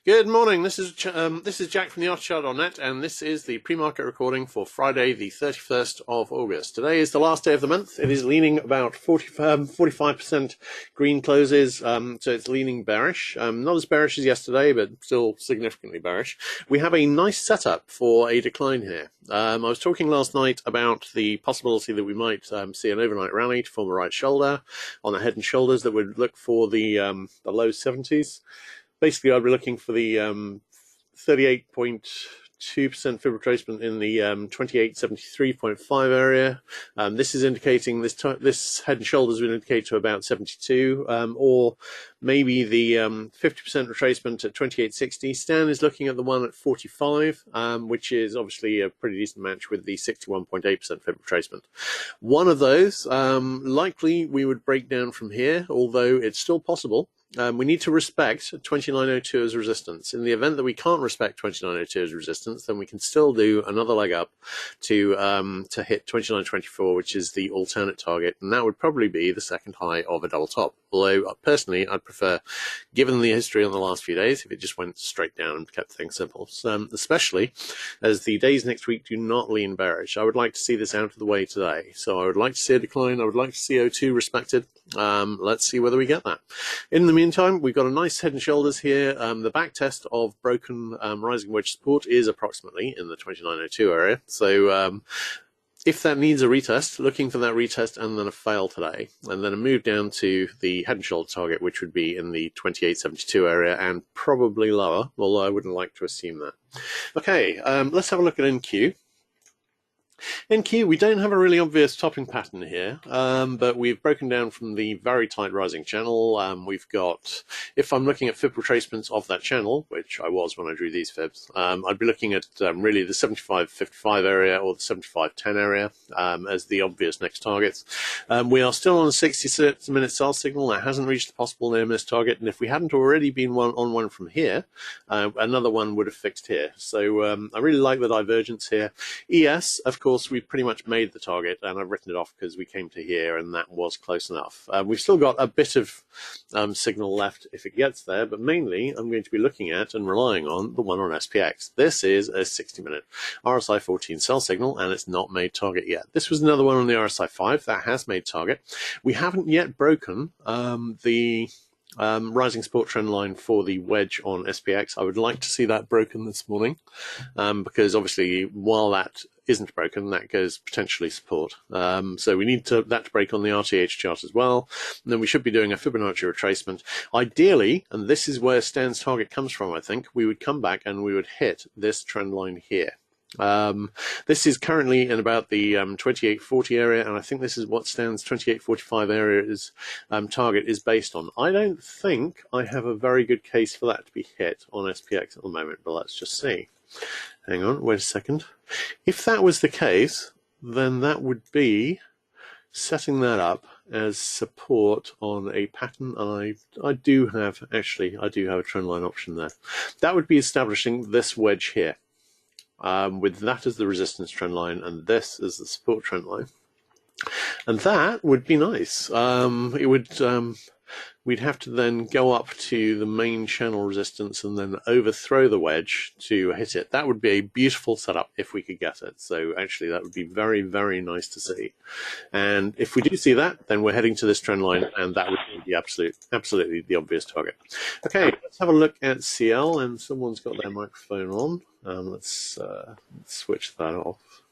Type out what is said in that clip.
Good morning. This is Jack from the AfterChart.net, and this is the pre-market recording for Friday, the 31st of August. Today is the last day of the month. It is leaning about 45% green closes, so it's leaning bearish. Not as bearish as yesterday, but still significantly bearish. We have a nice setup for a decline here. I was talking last night about the possibility that we might see an overnight rally to form a right shoulder on the head and shoulders that would look for the low 70s. Basically, I'd be looking for the 38.2% fib retracement in the 2873.5 area. This is indicating this head and shoulders would indicate to about 72, or maybe the 50% retracement at 2860. Stan is looking at the one at 45, which is obviously a pretty decent match with the 61.8% fib retracement. One of those, likely we would break down from here, although it's still possible. We need to respect 2902 as resistance. In the event that we can't respect 2902 as resistance, then we can still do another leg up to hit 2924, which is the alternate target, and that would probably be the second high of a double top. Although personally, I'd prefer, given the history on the last few days, if it just went straight down and kept things simple. Especially as the days next week do not lean bearish. I would like to see this out of the way today. So I would like to see a decline. I would like to see O2 respected. Let's see whether we get that. In the meantime, we've got a nice head and shoulders here. The back test of broken rising wedge support is approximately in the 2902 area. So if that needs a retest, looking for that retest and then a fail today, and then a move down to the head and shoulder target, which would be in the 2872 area and probably lower, although I wouldn't like to assume that. Okay, let's have a look at NQ. NQ, we don't have a really obvious topping pattern here, but we've broken down from the very tight rising channel. We've got, if I'm looking at fib retracements of that channel, which I was when I drew these fibs, I'd be looking at really the 75.55 area or the 75.10 area as the obvious next targets. We are still on a 60-minute sell signal that hasn't reached the possible near miss target, and if we hadn't already been on one from here, another one would have fixed here. So I really like the divergence here. ES, of course, we've pretty much made the target, and I've written it off because we came to here and that was close enough. We've still got a bit of signal left if it gets there, but mainly I'm going to be looking at and relying on the one on SPX. This is a 60-minute RSI 14 sell signal, and it's not made target yet. This was another one on the RSI 5 that has made target. We haven't yet broken the rising support trend line for the wedge on SPX. I would like to see that broken this morning, because obviously while that isn't broken, that goes potentially support. So we need that to break on the RTH chart as well. And then we should be doing a Fibonacci retracement. Ideally, and this is where Stan's target comes from, I think, we would come back and we would hit this trend line here. This is currently in about the 2840 area, and I think this is what Stan's 2845 area is target is based on. I don't think I have a very good case for that to be hit on SPX at the moment, but let's just see. Hang on, wait a second. If that was the case, then that would be setting that up as support on a pattern, and I do have a trend line option there. That would be establishing this wedge here. With that as the resistance trend line and this as the support trend line, and that would be nice. It would we'd have to then go up to the main channel resistance and then overthrow the wedge to hit it. That would be a beautiful setup if we could get it. So actually that would be very, very nice to see. And if we do see that, then we're heading to this trend line, and that would be the absolutely the obvious target. Okay, let's have a look at CL, and someone's got their microphone on. Let's switch that off.